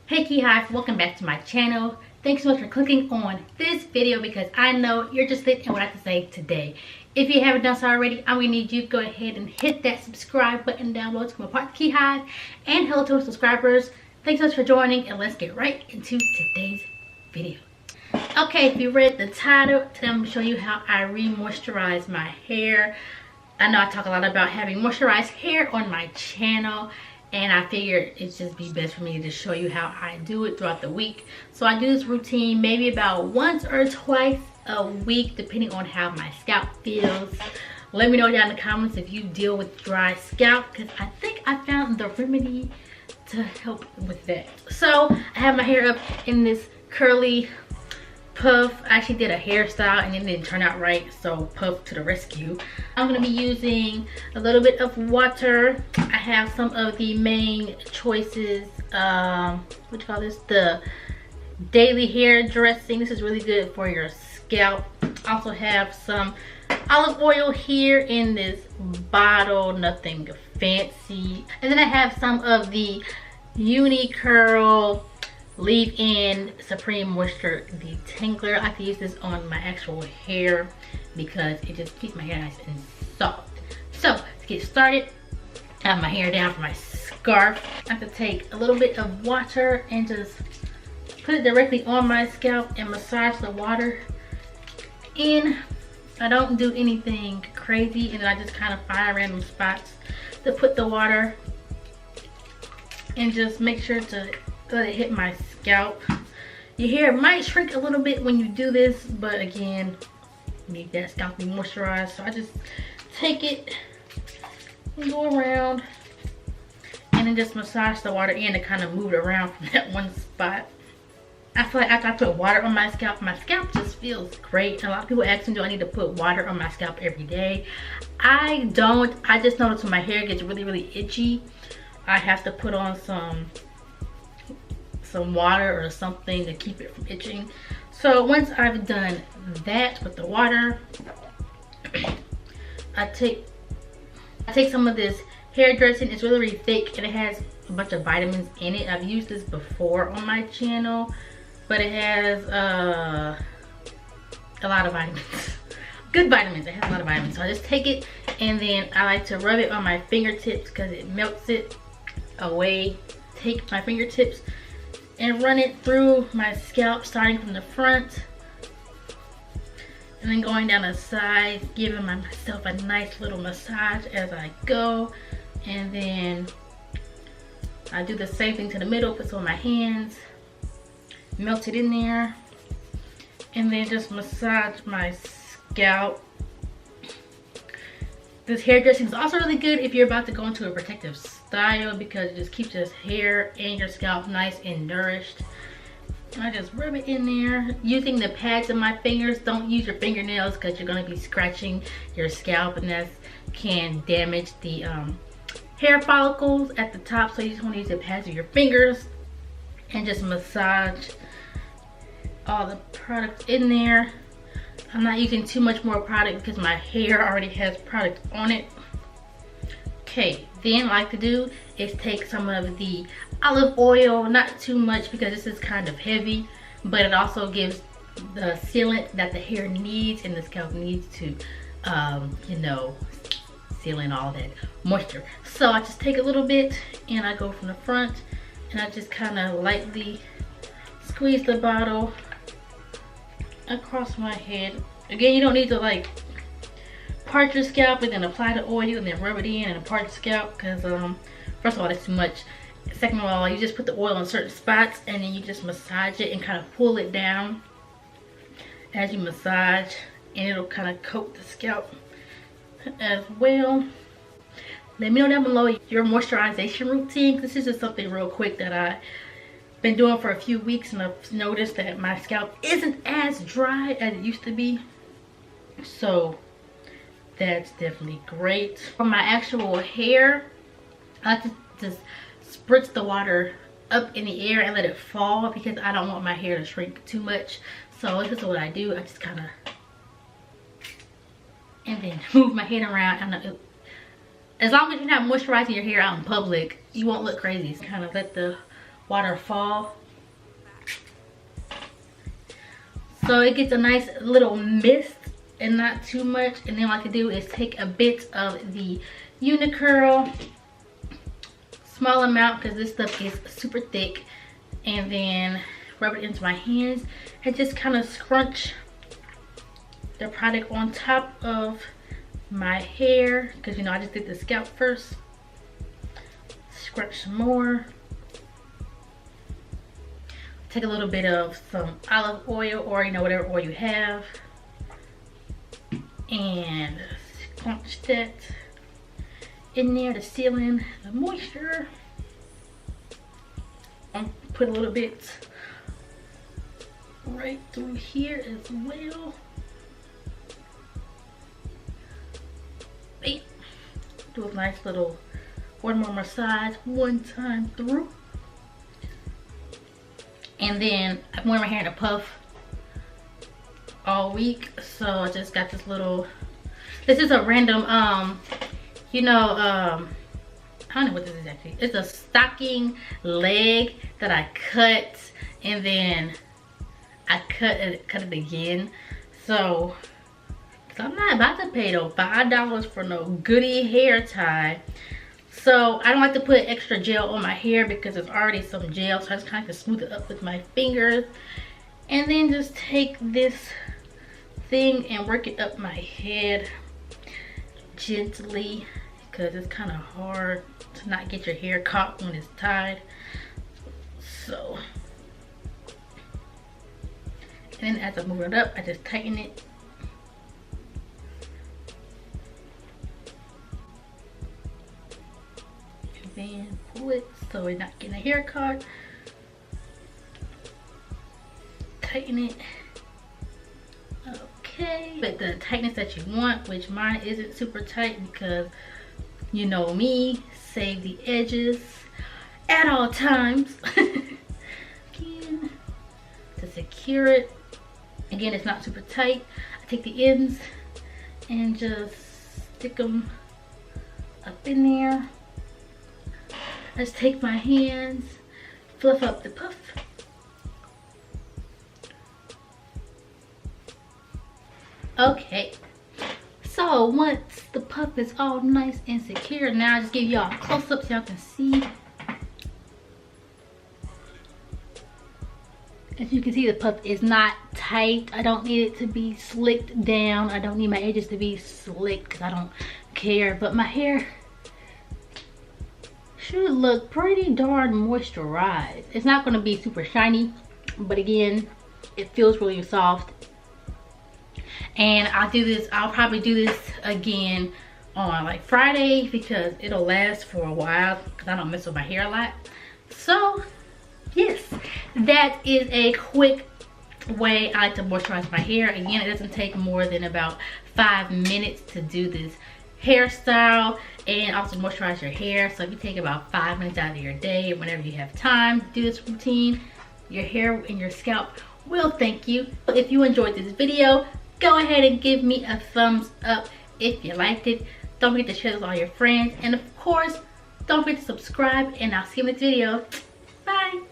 Hey KiHiVE, welcome back to my channel. Thanks so much for clicking on this video because I know you're just listening to what I have to say today. If you haven't done so already, I'm going to need you to go ahead and hit that subscribe button down below to become a part of KiHiVE. And hello to our subscribers. Thanks so much for joining, and let's get right into today's video. Okay, if you read the title, today I'm going to show you how I re-moisturize my hair. I know I talk a lot about having moisturized hair on my channel, and I figured it'd just be best for me to show you how I do it throughout the week. So I do this routine maybe about once or twice a week, depending on how my scalp feels. Let me know down in the comments if you deal with dry scalp, because I think I found the remedy to help with that. So I have my hair up in this curly puff. I actually did a hairstyle and it didn't turn out right, so puff to the rescue. I'm going to be using a little bit of water. I have some of the main choices, what do you call this, the daily hair dressing. This is really good for your scalp. I also have some olive oil here in this bottle, nothing fancy. And then I have some of the Uniqurl leave-in supreme moisture detangler. I like to use this on my actual hair because it just keeps my hair nice and soft. So to get started, I have my hair down for my scarf. I have to take a little bit of water and just put it directly on my scalp and massage the water in. I don't do anything crazy, and then I just kind of find random spots to put the water and just make sure to let it hit my scalp. Your hair might shrink a little bit when you do this, but again, you need that scalp to be moisturized. So I just take it and go around and then just massage the water in to kind of move it around from that one spot. I feel like after I put water on my scalp just feels great. And a lot of people ask me, do I need to put water on my scalp every day? I don't. I just notice when my hair gets really itchy, I have to put on some water or something to keep it from itching. So once I've done that with the water, I take some of this hair dressing. It's really thick and it has a bunch of vitamins in it. I've used this before on my channel, but it has a lot of vitamins. Good vitamins. It has a lot of vitamins. So I just take it and then I like to rub it on my fingertips because it melts it away. Take my fingertips and run it through my scalp, starting from the front and then going down the sides, giving myself a nice little massage as I go. And then I do the same thing to the middle, put some of my hands, melt it in there, and then just massage my scalp. This hair dressing is also really good if you're about to go into a protective style because it just keeps your hair and your scalp nice and nourished. I just rub it in there using the pads of my fingers. Don't use your fingernails because you're going to be scratching your scalp and that can damage the hair follicles at the top. So you just want to use the pads of your fingers and just massage all the product in there. I'm not using too much more product because my hair already has product on it. Okay, then what I like to do is take some of the olive oil, not too much because this is kind of heavy, but it also gives the sealant that the hair needs and the scalp needs to, you know, seal in all that moisture. So I just take a little bit and I go from the front and I just kind of lightly squeeze the bottle across my head. Again, you don't need to like part your scalp and then apply the oil and then rub it in and part your scalp because first of all, that's too much. Second of all, you just put the oil in certain spots and then you just massage it and kind of pull it down as you massage, and it'll kind of coat the scalp as well. Let me know down below your moisturization routine. This is just something real quick that I've been doing for a few weeks, and I've noticed that my scalp isn't as dry as it used to be. So that's definitely great. For my actual hair, I like to just spritz the water up in the air and let it fall because I don't want my hair to shrink too much. So this is what I do. I just kind of and then move my head around. And as long as you're not moisturizing your hair out in public, you won't look crazy. So kind of let the waterfall. So it gets a nice little mist and not too much. And then what I can do is take a bit of the Uniqurl, small amount because this stuff is super thick, and then rub it into my hands and just kind of scrunch the product on top of my hair, because you know I just did the scalp first. Scrunch some more. Take a little bit of some olive oil, or you know, whatever oil you have, and scrunch that in there to seal in the moisture. I'll put a little bit right through here as well. Do a nice little one more massage one time through. And then I'm wearing my hair in a puff all week, so I just got this little, this is a random you know, I don't know what this is actually. It's a stocking leg that I cut, and then I cut it again. So I'm not about to pay though $5 for no goodie hair tie. So I don't like to put extra gel on my hair because there's already some gel, so I just kind of smooth it up with my fingers, and then just take this thing and work it up my head gently, because it's kind of hard to not get your hair caught when it's tied. So, and then as I move it up, I just tighten it. And then pull it so we're not getting a hair caught. Tighten it. Okay, but the tightness that you want, which mine isn't super tight because you know me, save the edges at all times. Again, to secure it. Again, it's not super tight. I take the ends and just stick them up in there. I just take my hands, fluff up the puff. Okay, so once the puff is all nice and secure, now I just give y'all a close-up so y'all can see. As you can see, the puff is not tight. I don't need it to be slicked down. I don't need my edges to be slicked because I don't care. But my hair should look pretty darn moisturized. It's not going to be super shiny, but again, it feels really soft. And I'll probably do this again on like Friday because it'll last for a while because I don't mess with my hair a lot. So yes, that is a quick way I like to moisturize my hair. Again, it doesn't take more than about 5 minutes to do this hairstyle and also moisturize your hair. So if you take about 5 minutes out of your day, whenever you have time to do this routine, your hair and your scalp will thank you. If you enjoyed this video, go ahead and give me a thumbs up if you liked it. Don't forget to share this with all your friends, and of course don't forget to subscribe, and I'll see you in the next video. Bye.